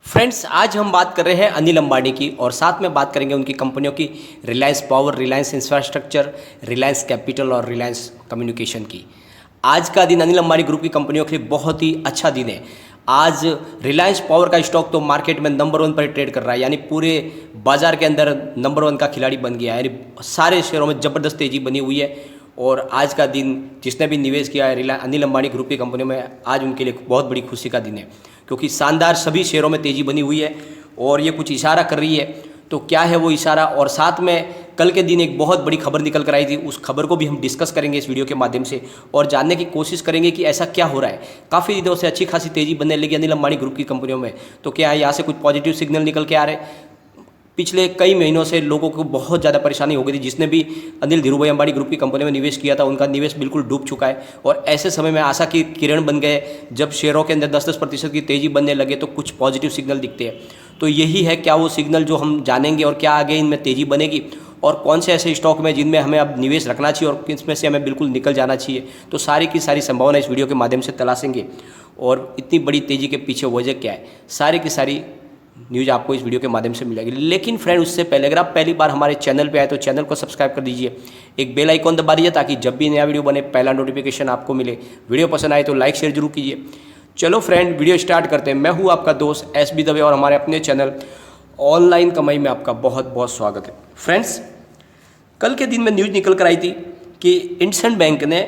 Friends, आज हम बात कर रहे हैं अनिल अंबानी की और साथ में बात करेंगे उनकी कंपनियों की, Reliance power, Reliance infrastructure, Reliance capital और रिलायंस कम्युनिकेशन की। आज का दिन अनिल अंबानी ग्रुप की कंपनियों के लिए बहुत ही अच्छा दिन है। आज रिलायंस पावर का स्टॉक तो मार्केट में नंबर 1 पर ट्रेड कर रहा है, यानी पूरे बाजार के अंदर नंबर 1 का खिलाड़ी बन गया है, यानी सारे शेयरों में ज़बरदस्त तेज़ी बनी हुई है। और आज का दिन जिसने भी निवेश किया है अनिल अंबानी ग्रुप की कंपनियों में, आज उनके लिए बहुत बड़ी खुशी का दिन है, क्योंकि शानदार सभी शेयरों में तेज़ी बनी हुई है और ये कुछ इशारा कर रही है। तो क्या है वो इशारा, और साथ में कल के दिन एक बहुत बड़ी खबर निकल कर आई थी, उस खबर को भी हम डिस्कस करेंगे इस वीडियो के माध्यम से और जानने की कोशिश करेंगे कि ऐसा क्या हो रहा है। काफ़ी दिनों से अच्छी खासी तेज़ी बनने लगी अनिल अंबानी ग्रुप की कंपनियों में, तो क्या है यहाँ से कुछ पॉजिटिव सिग्नल निकल के आ रहे हैं। पिछले कई महीनों से लोगों को बहुत ज़्यादा परेशानी हो गई थी, जिसने भी अनिल धीरूभाई अंबानी ग्रुप की कंपनी में निवेश किया था उनका निवेश बिल्कुल डूब चुका है। और ऐसे समय में आशा की किरण बन गए, जब शेयरों के अंदर 10-10% की तेज़ी बनने लगे तो कुछ पॉजिटिव सिग्नल दिखते हैं। तो यही है क्या वो सिग्नल जो हम जानेंगे, और क्या आगे इनमें तेज़ी बनेगी और कौन से ऐसे स्टॉक में जिनमें हमें अब निवेश रखना चाहिए और किसमें से हमें बिल्कुल निकल जाना चाहिए। तो सारी की सारी संभावना इस वीडियो के माध्यम से तलाशेंगे और इतनी बड़ी तेज़ी के पीछे वजह क्या है, सारी की सारी न्यूज़ आपको इस वीडियो के माध्यम से मिलेगी। लेकिन फ्रेंड, उससे पहले अगर आप पहली बार हमारे चैनल पे आए तो चैनल को सब्सक्राइब कर दीजिए, एक बेल आइकॉन दबा दीजिए ताकि जब भी नया वीडियो बने पहला नोटिफिकेशन आपको मिले। वीडियो पसंद आए तो लाइक शेयर जरूर कीजिए। चलो फ्रेंड, वीडियो स्टार्ट करते हैं। मैं हूँ आपका दोस्त SB दवे और हमारे अपने चैनल ऑनलाइन कमाई में आपका बहुत बहुत स्वागत है। फ्रेंड्स, कल के दिन में न्यूज़ निकल कर आई थी कि इंडसइंड बैंक ने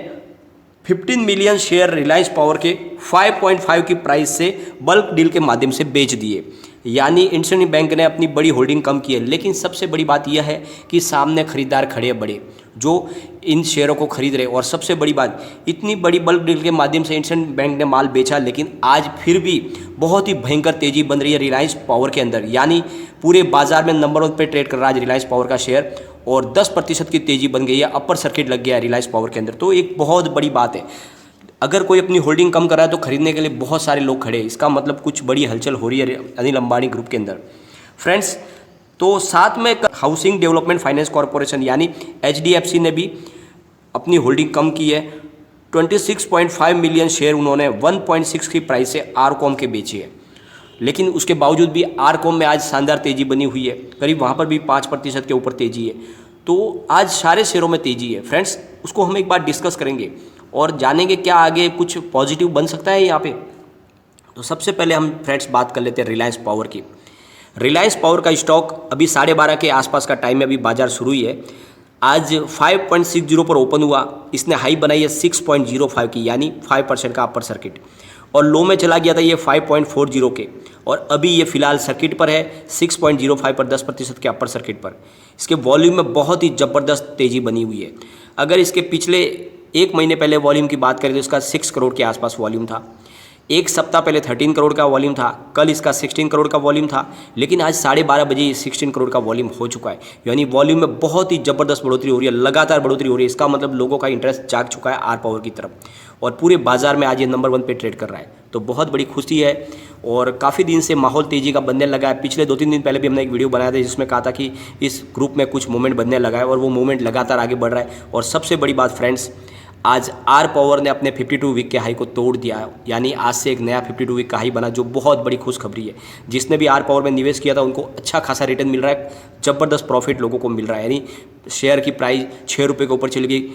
15 मिलियन शेयर रिलायंस पावर के 5.5 की प्राइस से बल्क डील के माध्यम से बेच दिए, यानी इंडसइंड बैंक ने अपनी बड़ी होल्डिंग कम की है। लेकिन सबसे बड़ी बात यह है कि सामने खरीदार खड़े हैं बड़े, जो इन शेयरों को खरीद रहे। और सबसे बड़ी बात, इतनी बड़ी बल्क डील के माध्यम से इंडसइंड बैंक ने माल बेचा, लेकिन आज फिर भी बहुत ही भयंकर तेजी बन रही है रिलायंस पावर के अंदर, यानी पूरे बाजार में नंबर 1 पे ट्रेड कर रहा है रिलायंस पावर का शेयर और 10% की तेजी बन गई है, अपर सर्किट लग गया है रिलायंस पावर के अंदर। तो एक बहुत बड़ी बात है, अगर कोई अपनी होल्डिंग कम कर रहा है तो खरीदने के लिए बहुत सारे लोग खड़े हैं, इसका मतलब कुछ बड़ी हलचल हो रही है अनिल अंबानी ग्रुप के अंदर। फ्रेंड्स, तो साथ में हाउसिंग डेवलपमेंट फाइनेंस कॉरपोरेशन यानी HDFC ने भी अपनी होल्डिंग कम की है। 26.5 मिलियन शेयर उन्होंने 1.6 की प्राइस से आरकॉम के बेचे हैं। लेकिन उसके बावजूद भी आरकॉम में आज शानदार तेज़ी बनी हुई है, करीब वहाँ पर भी 5% के ऊपर तेज़ी है। तो आज सारे शेयरों में तेज़ी है। फ्रेंड्स, उसको हम एक बार डिस्कस करेंगे और जानेंगे क्या आगे कुछ पॉजिटिव बन सकता है यहाँ पे। तो सबसे पहले हम फ्रेंड्स बात कर लेते हैं रिलायंस पावर की। रिलायंस पावर का स्टॉक अभी 12:30 के आसपास का टाइम में अभी बाजार शुरू हुई है। आज 5.60 पर ओपन हुआ, इसने हाई बनाई है 6.05 की, यानी 5% का अपर सर्किट, और लो में चला गया था ये 5.40 के, और अभी ये फिलहाल सर्किट पर है 6.05 पर, 10% के अपर सर्किट पर। इसके वॉल्यूम में बहुत ही ज़बरदस्त तेज़ी बनी हुई है। अगर इसके पिछले एक महीने पहले वॉल्यूम की बात करें तो इसका 6 करोड़ के आसपास वॉल्यूम था। एक सप्ताह पहले 13 करोड़ का वॉल्यूम था, कल इसका 16 करोड़ का वॉल्यूम था, लेकिन आज 12:30 बजे ये 16 करोड़ का वॉल्यूम हो चुका है। यानी वॉल्यूम में बहुत ही ज़बरदस्त बढ़ोतरी हो रही है, लगातार बढ़ोतरी हो रही है। इसका मतलब लोगों का इंटरेस्ट जाग चुका है आर पावर की तरफ, और पूरे बाजार में आज ये नंबर 1 पे ट्रेड कर रहा है। तो बहुत बड़ी खुशी है और काफ़ी दिन से माहौल तेज़ी का बनने लगा है। पिछले 2-3 दिन पहले भी हमने एक वीडियो बनाया था जिसमें कहा था कि इस ग्रुप में कुछ मूवमेंट बनने लगा है, और वो मूवमेंट लगातार आगे बढ़ रहा है। और सबसे बड़ी बात फ्रेंड्स, आज आर पावर ने अपने 52 वीक के हाई को तोड़ दिया है, यानी आज से एक नया 52 वीक का हाई बना, जो बहुत बड़ी खुशखबरी है। जिसने भी आर पावर में निवेश किया था उनको अच्छा खासा रिटर्न मिल रहा है, ज़बरदस्त प्रॉफिट लोगों को मिल रहा है। यानी शेयर की प्राइस 6 रुपये के ऊपर चली गई।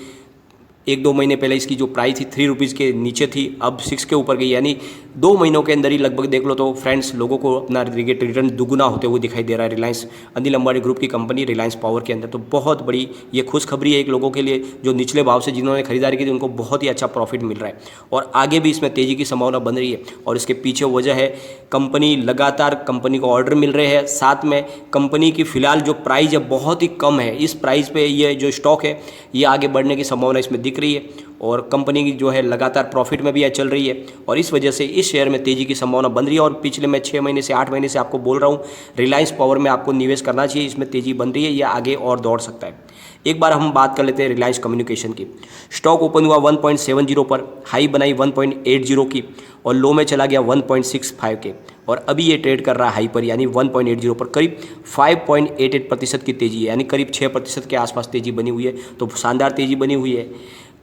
1-2 महीने पहले इसकी जो प्राइस थी 3 रुपीज़ के नीचे थी, अब 6 के ऊपर गई। यानी 2 महीनों के अंदर ही लगभग देख लो तो फ्रेंड्स, लोगों को अपना रिटर्न दुगुना होते हुए दिखाई दे रहा है रिलायंस अनिल अंबानी ग्रुप की कंपनी रिलायंस पावर के अंदर। तो बहुत बड़ी ये खुशखबरी है एक लोगों के लिए, जो निचले भाव से जिन्होंने खरीदारी की थी उनको बहुत ही अच्छा प्रॉफिट मिल रहा है, और आगे भी इसमें तेज़ी की संभावना बन रही है। और इसके पीछे वजह है कंपनी लगातार कंपनी को ऑर्डर मिल रहे हैं, साथ में कंपनी की फ़िलहाल जो प्राइस है बहुत ही कम है। इस प्राइस पे ये जो स्टॉक है ये आगे बढ़ने की संभावना इसमें दिख रही है, और कंपनी की जो है लगातार प्रॉफिट में भी चल रही है, और इस वजह से इस शेयर में तेज़ी की संभावना बन रही है। और पिछले मैं 6 महीने से 8 महीने से आपको बोल रहा हूँ रिलायंस पावर में आपको निवेश करना चाहिए, इसमें तेज़ी बन रही है, ये आगे और दौड़ सकता है। एक बार हम बात कर लेते हैं रिलायंस कम्युनिकेशन की। स्टॉक ओपन हुआ 1.70 पर, हाई बनाई 1.80 की, और लो में चला गया 1.65 के, और अभी ये ट्रेड कर रहा है हाई पर, यानी 1.80 पर। करीब 5.88% की तेज़ी है, यानी करीब 6% के आसपास तेज़ी बनी हुई है। तो शानदार तेज़ी बनी हुई है।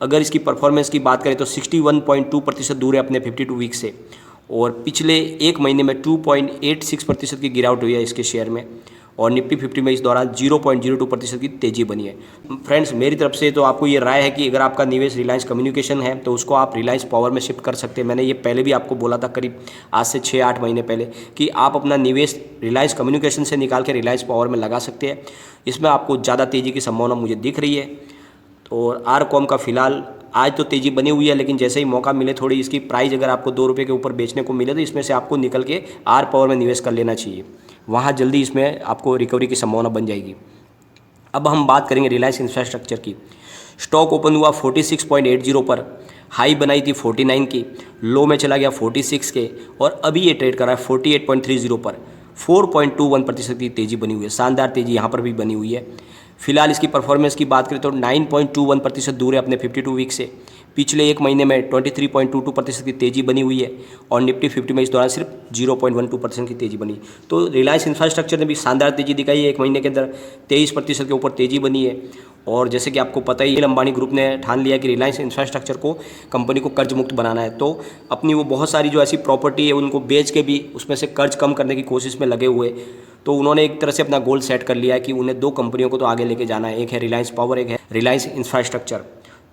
अगर इसकी परफॉर्मेंस की बात करें तो 61.2% दूर है अपने 52 वीक से, और पिछले एक महीने में 2.86% की गिरावट हुई है इसके शेयर में, और निफ्टी 50 में इस दौरान 0.02% की तेज़ी बनी है। फ्रेंड्स, मेरी तरफ से तो आपको ये राय है कि अगर आपका निवेश रिलायंस कम्युनिकेशन है तो उसको आप रिलायंस पावर में शिफ्ट कर सकते हैं। मैंने ये पहले भी आपको बोला था, करीब आज से 6-8 महीने पहले, कि आप अपना निवेश रिलायंस कम्युनिकेशन से निकाल के रिलायंस पावर में लगा सकते हैं। इसमें आपको ज़्यादा तेज़ी की संभावना मुझे दिख रही है। और आरकॉम का फिलहाल आज तो तेज़ी बनी हुई है, लेकिन जैसे ही मौका मिले, थोड़ी इसकी प्राइस अगर आपको 2 रुपये के ऊपर बेचने को मिले तो इसमें से आपको निकल के आर पावर में निवेश कर लेना चाहिए। वहाँ जल्दी इसमें आपको रिकवरी की संभावना बन जाएगी। अब हम बात करेंगे रिलायंस इंफ्रास्ट्रक्चर की। स्टॉक ओपन हुआ 46.80 पर, हाई बनाई थी 49 की, लो में चला गया 46 के, और अभी ये ट्रेड कर रहा है 48.30 पर। 4.21% की तेज़ी बनी हुई है, शानदार तेज़ी यहाँ पर भी बनी हुई है। फिलहाल इसकी परफॉर्मेंस की बात करें तो 9.21% दूर है अपने 52 वीक से। पिछले एक महीने में 23.22% की तेज़ी बनी हुई है, और निफ्टी 50 में इस दौरान सिर्फ 0.12% की तेज़ी बनी। तो रिलायंस इंफ्रास्ट्रक्चर ने भी शानदार तेज़ी दिखाई है, एक महीने के अंदर 23% के ऊपर तेज़ी बनी है। और जैसे कि आपको पता ही, अंबानी ग्रुप ने ठान लिया कि रिलायंस इंफ्रास्ट्रक्चर को, कंपनी को कर्ज मुक्त बनाना है। तो अपनी वो बहुत सारी जो ऐसी प्रॉपर्टी है उनको बेच के भी उसमें से कर्ज कम करने की कोशिश में लगे हुए। तो उन्होंने एक तरह से अपना गोल सेट कर लिया है कि उन्हें 2 कंपनियों को तो आगे लेके जाना है, एक है रिलायंस पावर, एक है रिलायंस इंफ्रास्ट्रक्चर।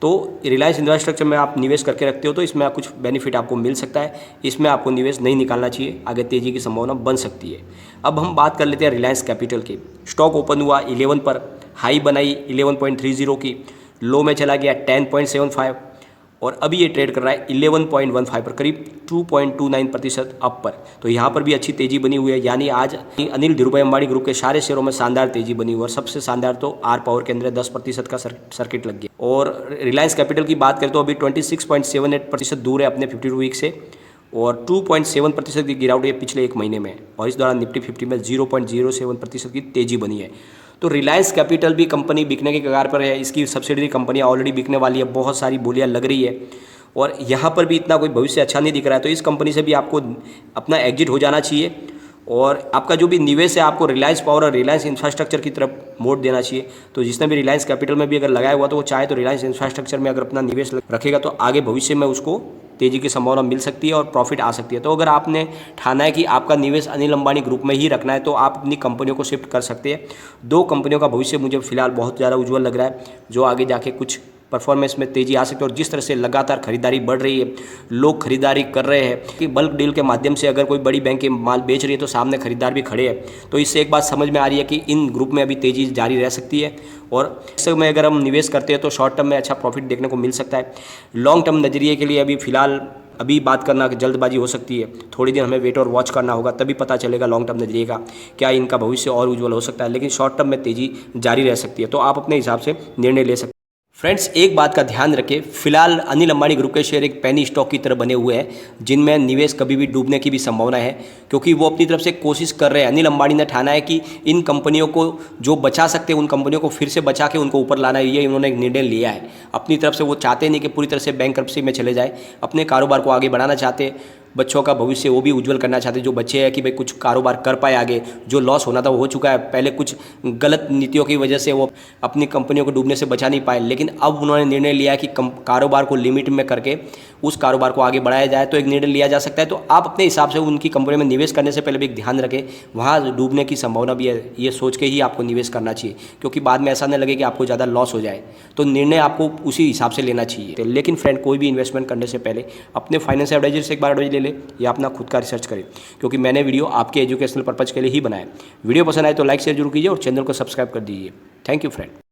तो रिलायंस इंफ्रास्ट्रक्चर में आप निवेश करके रखते हो तो इसमें कुछ बेनिफिट आपको मिल सकता है, इसमें आपको निवेश नहीं निकालना चाहिए, आगे तेज़ी की संभावना बन सकती है। अब हम बात कर लेते हैं रिलायंस कैपिटल की। स्टॉक ओपन हुआ 11 पर, हाई बनाई 11.30 की, लो में चला गया 10.75, और अभी ये ट्रेड कर रहा है 11.15 पर, करीब 2.29% अप पर। तो यहाँ पर भी अच्छी तेज़ी बनी हुई है, यानी आज अनिल धीरूभाई अंबानी ग्रुप के सारे शेयरों में शानदार तेज़ी बनी हुई है। और सबसे शानदार तो आर पावर के अंदर 10% का सर्किट लग गया। और रिलायंस कैपिटल की बात करें तो अभी 26.78% दूर है अपने 52 वीक से, और 2.7% की गिरावट है पिछले एक महीने में, और इस दौरान निफ्टी 50 में 0.07% की तेज़ी बनी है। तो रिलायंस कैपिटल भी कंपनी बिकने के कगार पर है, इसकी सब्सिडरी कंपनियां ऑलरेडी बिकने वाली है, बहुत सारी बोलियां लग रही है, और यहाँ पर भी इतना कोई भविष्य अच्छा नहीं दिख रहा है। तो इस कंपनी से भी आपको अपना एग्जिट हो जाना चाहिए, और आपका जो भी निवेश है आपको रिलायंस पावर और रिलायंस इंफ्रास्ट्रक्चर की तरफ मोड़ देना चाहिए। तो जिसने भी रिलायंस कैपिटल में भी अगर लगाया हुआ तो वो चाहे तो रिलायंस इंफ्रास्ट्रक्चर में अगर अपना निवेश रखेगा तो आगे भविष्य में उसको तेज़ी की संभावना मिल सकती है और प्रॉफिट आ सकती है। तो अगर आपने ठाना है कि आपका निवेश अनिल अंबानी ग्रुप में ही रखना है तो आप अपनी कंपनियों को शिफ्ट कर सकते हैं। 2 कंपनियों का भविष्य मुझे फिलहाल बहुत ज़्यादा उज्जवल लग रहा है, जो आगे जाके कुछ परफॉर्मेंस में तेज़ी आ सकती है। और जिस तरह से लगातार खरीदारी बढ़ रही है, लोग खरीदारी कर रहे हैं कि बल्क डील के माध्यम से अगर कोई बड़ी बैंक माल बेच रही है तो सामने खरीदार भी खड़े हैं। तो इससे एक बात समझ में आ रही है कि इन ग्रुप में अभी तेज़ी जारी रह सकती है, और इस समय अगर हम निवेश करते हैं तो शॉर्ट टर्म में अच्छा प्रॉफिट देखने को मिल सकता है। लॉन्ग टर्म नज़रिए के लिए अभी बात करना जल्दबाजी हो सकती है, थोड़ी देर हमें वेट और वॉच करना होगा, तभी पता चलेगा लॉन्ग टर्म नजरिए का क्या इनका भविष्य और उज्जवल हो सकता है। लेकिन शॉर्ट टर्म में तेज़ी जारी रह सकती है, तो आप अपने हिसाब से निर्णय ले सकते हैं। फ्रेंड्स, एक बात का ध्यान रखें, फिलहाल अनिल अंबानी ग्रुप के शेयर एक पेनी स्टॉक की तरह बने हुए हैं, जिनमें निवेश कभी भी डूबने की भी संभावना है, क्योंकि वो अपनी तरफ से कोशिश कर रहे हैं। अनिल अंबानी ने ठाना है कि इन कंपनियों को जो बचा सकते हैं उन कंपनियों को फिर से बचा के उनको ऊपर लाना है, ये उन्होंने एक निर्णय लिया है अपनी तरफ से। वो चाहते नहीं कि पूरी तरह से बैंकरप्सी में चले जाए, अपने कारोबार को आगे बढ़ाना चाहते हैं, बच्चों का भविष्य वो भी उज्जवल करना चाहते हैं। जो बच्चे हैं कि भाई कुछ कारोबार कर पाए आगे, जो लॉस होना था वो हो चुका है, पहले कुछ गलत नीतियों की वजह से वो अपनी कंपनियों को डूबने से बचा नहीं पाए, लेकिन अब उन्होंने निर्णय लिया कि कारोबार को लिमिट में करके उस कारोबार को आगे बढ़ाया जाए, तो एक निर्णय लिया जा सकता है। तो आप अपने हिसाब से उनकी कंपनी में निवेश करने से पहले भी एक ध्यान रखें, वहाँ डूबने की संभावना भी है, ये सोच के ही आपको निवेश करना चाहिए, क्योंकि बाद में ऐसा न लगे कि आपको ज़्यादा लॉस हो जाए। तो निर्णय आपको उसी हिसाब से लेना चाहिए। लेकिन फ्रेंड, कोई भी इन्वेस्टमेंट करने से पहले अपने फाइनेंशियल एडवाइजर से एक बार एडवाइस ले ले, या अपना खुद का रिसर्च करें, क्योंकि मैंने वीडियो आपके एजुकेशनल पर्पज़ के लिए ही बनाया। वीडियो पसंद आए तो लाइक शेयर जरूर कीजिए और चैनल को सब्सक्राइब कर दीजिए। Thank you friend.